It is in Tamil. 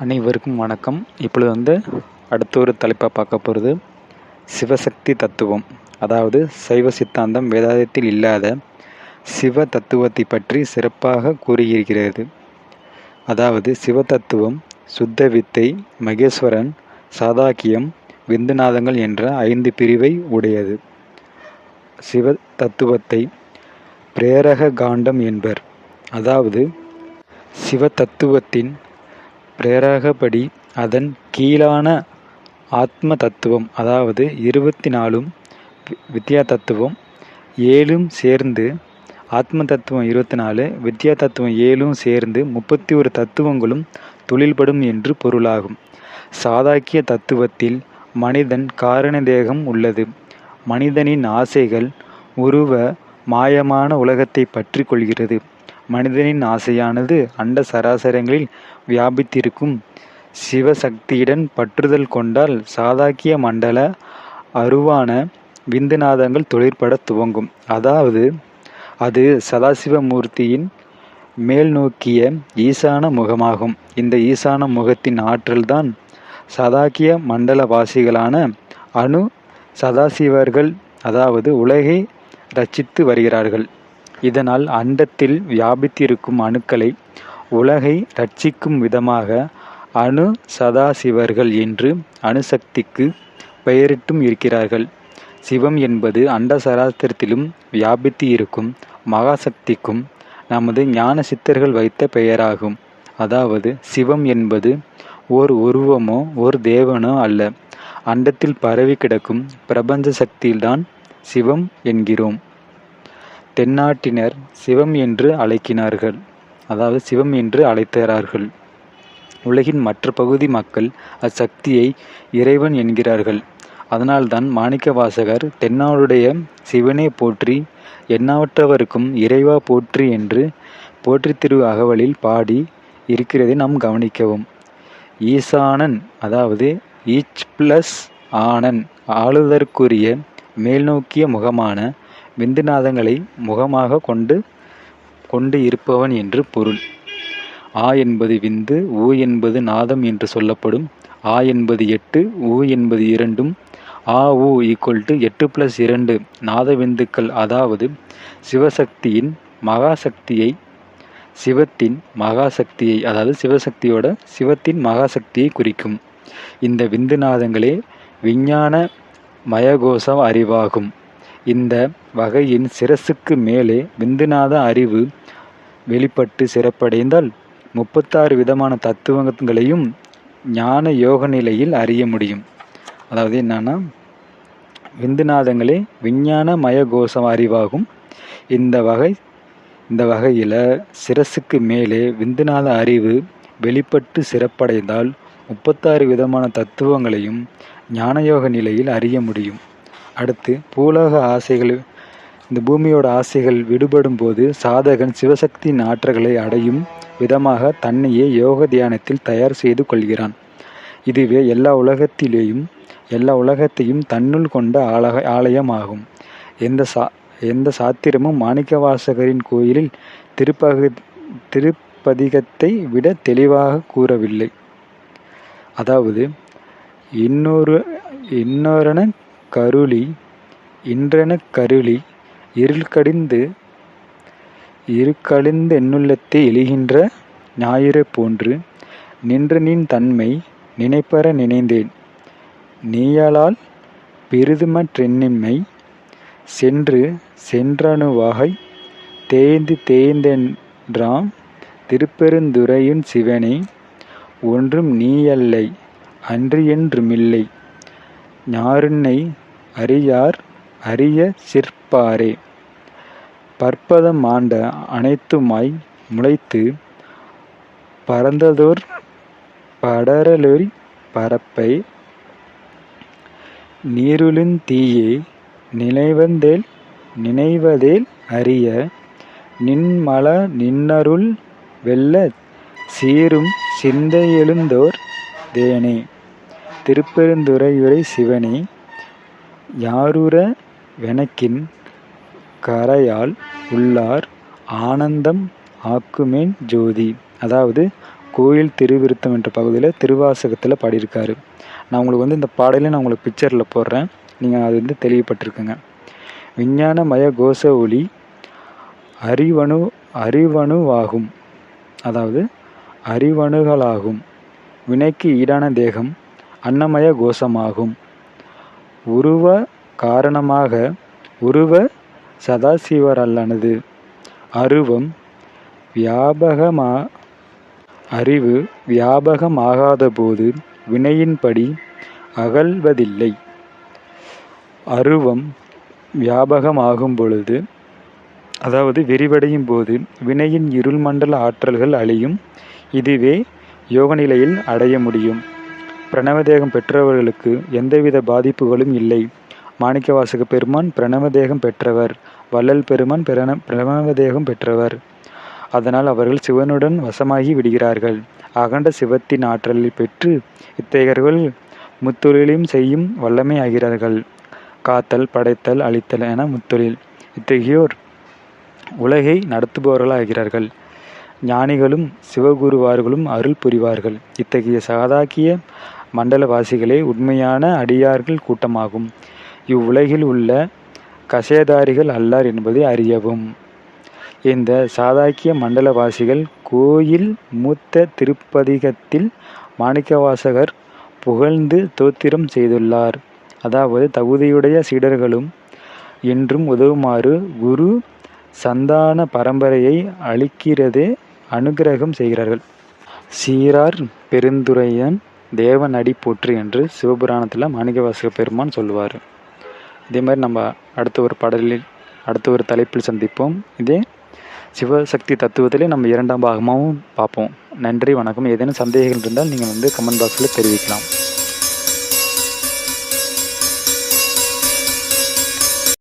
அனைவருக்கும் வணக்கம். இப்பொழுது அடுத்த ஒரு தலைப்பாக பார்க்க போகிறது சிவசக்தி தத்துவம். அதாவது சைவ சித்தாந்தம் வேதாந்தத்தில் இல்லாத சிவ தத்துவத்தை பற்றி சிறப்பாக கூறியிருக்கிறது. அதாவது சிவ தத்துவம் சுத்த வித்தை, மகேஸ்வரன், சாதாக்கியம், விந்துநாதங்கள் என்ற 5 பிரிவை உடையது. சிவ தத்துவத்தை பிரேரக காண்டம் என்பர். அதாவது சிவ தத்துவத்தின் பிரேரகப்படி அதன் கீழான ஆத்ம தத்துவம், அதாவது 24ம் வித்யா தத்துவம் 7ம் சேர்ந்து, ஆத்ம தத்துவம் 24, வித்யா தத்துவம் 7ம் சேர்ந்து 31 தத்துவங்களும் தொழில்படும் என்று பொருளாகும். சாதாக்கிய தத்துவத்தில் மனிதன் காரண தேகம் உள்ளது. மனிதனின் ஆசைகள் உருவ மாயமான உலகத்தை பற்றி கொள்கிறது. மனிதனின் ஆசையானது அண்ட சராசரங்களில் வியாபித்திருக்கும் சிவசக்தியுடன் பற்றுதல் கொண்டால் சாதாக்கிய மண்டல அருவான விந்துநாதங்கள் தொழிற்பட துவங்கும். அதாவது அது சதாசிவமூர்த்தியின் மேல் நோக்கிய ஈசான முகமாகும். இந்த ஈசான முகத்தின் ஆற்றல்தான் சதாக்கிய மண்டலவாசிகளான அணு சதாசிவர்கள், அதாவது உலகை ரட்சித்து வருகிறார்கள். இதனால் அண்டத்தில் வியாபித்திருக்கும் அணுக்களை உலகை ரட்சிக்கும் விதமாக அணு சதாசிவர்கள் என்று அணுசக்திக்கு பெயரிட்டும் இருக்கிறார்கள். சிவம் என்பது அண்ட சராசரத்திலும் வியாபித்து இருக்கும் மகாசக்திக்கும் நமது ஞான சித்தர்கள் வைத்த பெயராகும். அதாவது சிவம் என்பது ஓர் உருவமோ ஓர் தேவனோ அல்ல, அண்டத்தில் பரவி கிடக்கும் பிரபஞ்ச சக்தியில்தான் சிவம் என்கிறோம். தென்னாட்டினர் சிவம் என்று அழைக்கிறார்கள், அதாவது சிவம் என்று அழைத்தார்கள். உலகின் மற்ற பகுதி மக்கள் அச்சக்தியை இறைவன் என்கிறார்கள். அதனால்தான் மாணிக்கவாசகர் தென்னாடுடைய சிவனே போற்றி, எண்ணாவற்றவர்க்கும் இறைவா போற்றி என்று போற்றி திரு அகவலில் பாடி இருக்கிறதை நாம் கவனிக்கவும். ஈசானன், அதாவது ஈச் பிளஸ் ஆனன், ஆளுதற்குரிய மேல்நோக்கிய முகமான விந்துநாதங்களை முகமாக கொண்டு இருப்பவன் என்று பொருள். ஆ என்பது விந்து, ஊ என்பது நாதம் என்று சொல்லப்படும். ஆ என்பது 8, ஊ என்பது 2, ஆ ஊ = 8+2 நாத விந்துக்கள். அதாவது சிவசக்தியின் மகாசக்தியை, சிவத்தின் மகாசக்தியை, அதாவது சிவத்தின் மகாசக்தியை குறிக்கும். இந்த விந்துநாதங்களே விஞ்ஞான மயகோச அறிவாகும். இந்த வகையின் சிரசுக்கு மேலே விந்துநாத அறிவு வெளிப்பட்டு சிறப்படைந்தால் 36 விதமான தத்துவங்களையும் ஞான யோக நிலையில் அறிய முடியும். அதாவது என்னன்னா, விந்துநாதங்களே விஞ்ஞான மயகோச அறிவாகும். இந்த வகையில் சிரசுக்கு மேலே விந்துநாத அறிவு வெளிப்பட்டு சிறப்படைந்தால் 36 விதமான தத்துவங்களையும் ஞானயோக நிலையில் அறிய முடியும். அடுத்து பூலோக ஆசைகள், இந்த பூமியோட ஆசைகள் விடுபடும் போது சாதகன் சிவசக்தியின் ஆற்றல்களை அடையும் விதமாக தன்னையே யோக தியானத்தில் தயார் செய்து கொள்கிறான். இதுவே எல்லா உலகத்தையும் தன்னுள் கொண்ட ஆலயம் ஆகும். எந்த சாத்திரமும் மாணிக்கவாசகரின் கோயிலில் திருப்பதிகத்தை விட தெளிவாக கூறவில்லை. அதாவது இன்னொரென கருளி இருள்கடிந்து என்னுள்ளத்தை எழுகின்ற ஞாயிறு போன்று நின்ற நின் தன்மை நினைப்பற நினைந்தேன். நீயலால் பிறிதுமற்றென்னிம்மை சென்றணுவாகை தேய்ந்தென்றாம் திருப்பெருந்துறையுன் சிவனே, ஒன்றும் நீயல்லை அன்றியென்றுமில்லை, ஞாறுன்னை அறியார் அரிய சிற்பாரே. பற்பதம் ஆண்ட அனைத்துமாய் முளைத்து பரந்ததோர் படரலொளி பரப்பை நீருளுந் தீயே நினைவதேல் அறிய நின்னருள் வெள்ளச் சீரும் சிந்தையெழுந்தோர் தேனே. திருப்பெருந்துறையுரை சிவனே, யாருற வெனக்கின் கரையால் உள்ளார் ஆனந்தம் ஆக்குமேன் ஜோதி. அதாவது கோயில் திருவிருத்தம் என்ற பகுதியில் திருவாசகத்தில் பாடியிருக்காரு. நான் உங்களுக்கு இந்த பாடலை நான் உங்களுக்கு பிக்சரில் போடுறேன், நீங்கள் அது தெளிவுபட்டிருக்குங்க. விஞ்ஞானமய கோஷ ஒளி அறிவணுவாகும், அதாவது அறிவணுகளாகும். வினைக்கு ஈடான தேகம் அன்னமய கோஷமாகும். உருவ காரணமாக உருவ சதாசிவரல்லனது. அருவம் அறிவு வியாபகமாகாதபோது வினையின்படி அகல்வதில்லை. அருவம் வியாபகமாகும் பொழுது, அதாவது விரிவடையும் போது வினையின் இருள் மண்டல ஆற்றல்கள் அழியும். இதுவே யோக நிலையில் அடைய முடியும். பிரணவதேகம் பெற்றவர்களுக்கு எந்தவித பாதிப்புகளும் இல்லை. மாணிக்கவாசக பெருமான் பிரணவதேகம் பெற்றவர், வள்ளல் பெருமான் பிரணவதேகம் பெற்றவர். அதனால் அவர்கள் சிவனுடன் வசமாகி விடுகிறார்கள். அகண்ட சிவத்தின் ஆற்றலை பெற்று இத்தகையர்கள் முத்தொழிலையும் செய்யும் வல்லமை ஆகிறார்கள். காத்தல், படைத்தல், அழித்தல் என முத்தொழில். இத்தகையோர் உலகை நடத்துபவர்களாகிறார்கள். ஞானிகளும் சிவகுருவார்களும் அருள் புரிவார்கள். இத்தகைய சாதாக்கிய மண்டலவாசிகளே உண்மையான அடியார்கள் கூட்டமாகும். இவ்வுலகில் உள்ள கஷேதாரிகள் அல்லார் என்பதை அறியவும். இந்த சாதாக்கிய மண்டலவாசிகள் கோயில் மூத்த திருப்பதிகத்தில் மாணிக்கவாசகர் புகழ்ந்து தோத்திரம் செய்துள்ளார். அதாவது தகுதியுடைய சீடர்களும் என்றும் உதவுமாறு குரு சந்தான பரம்பரையை அளிக்கிறதே அனுகிரகம் செய்கிறார்கள். சீரார் பெருந்துரையன் தேவன் அடி போற்று என்று சிவபுராணத்தில் மாணிக்கவாசக பெருமான் சொல்லுவார். இதே மாதிரி நம்ம அடுத்த ஒரு தலைப்பில் சந்திப்போம். இதே சிவசக்தி தத்துவத்திலே நம்ம 2ஆம் பாகமாகவும் பார்ப்போம். நன்றி, வணக்கம். ஏதேனும் சந்தேகங்கள் இருந்தால் நீங்கள் கமெண்ட் பாக்ஸில் தெரிவிக்கலாம்.